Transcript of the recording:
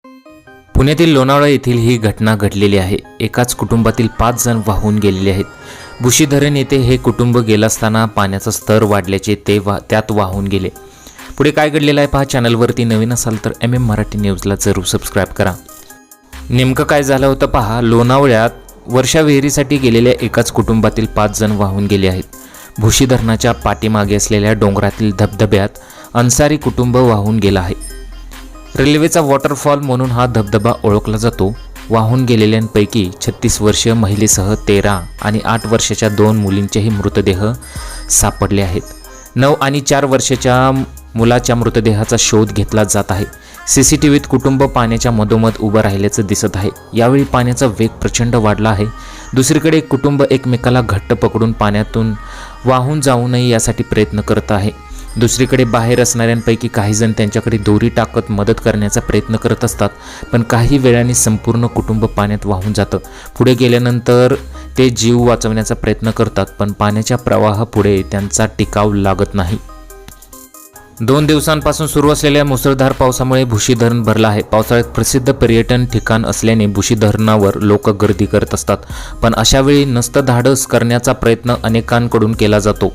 पुण्यातील लोणावळा येथील ही घटना घडलेली आहे। एकाच कुटुंबातील 5 जण वाहून गेलेले आहेत। भुशी धरण येथे हे कुटुंब गेलं असताना पाण्याचा स्तर वाढल्याचे त्यात वाहून गेले। पुढे काय घडलेलं आहे पहा। चॅनलवरती नवीन असाल तर MM मराठी न्यूजला जरूर सबस्क्राइब करा। नेमकं काय झालं होतं पहा। लोणावळ्यात वर्षा विहिरीसाठी गेलेल्या एकाच कुटुंबातील 5 जण वाहून गेले आहेत। भुशी धरणाच्या पाठीमागे असलेल्या डोंगरातील धबधब्यात अन्सारी कुटुंब वाहून गेलं आहे। रेल्वेचा वॉटरफॉल म्हणून हा धबधबा ओळखला जातो। वाहून गेलेल्यांपैकी 36 वर्षीय महिलेसह 13 आणि 8 वर्षाच्या 2 मुलींचेही मृतदेह सापडले आहेत। 9 आणि 4 वर्षाच्या मुलाच्या मृतदेहाचा शोध घेतला जात आहे। CCTVत कुटुंब पाण्याच्या मधोमध उभं राहिल्याचं दिसत आहे। यावेळी पाण्याचा वेग प्रचंड वाढला आहे। दुसरीकडे कुटुंब एकमेकाला घट्ट पकडून पाण्यातून वाहून जाऊ नये यासाठी प्रयत्न करत आहे। दुसरीकडे बाहेर असणाऱ्यांपैकी काही जण त्यांच्याकडे दोरी टाकत मदत करण्याचा प्रयत्न करत असतात, पण काही वेळाने संपूर्ण कुटुंब पाण्यात वाहून जातं। पुढे गेल्यानंतर ते जीव वाचवण्याचा प्रयत्न करतात, पण पाण्याच्या प्रवाहापुढे त्यांचा टिकाव लागत नाही। 2 दिवसांपासून सुरू असलेल्या मुसळधार पावसामुळे भुशी धरण भरलं आहे। पावसाळ्यात प्रसिद्ध पर्यटन ठिकाण असल्याने भुशी धरणावर लोक गर्दी करत असतात, पण अशा वेळी नसतं धाडस करण्याचा प्रयत्न अनेकांकडून केला जातो।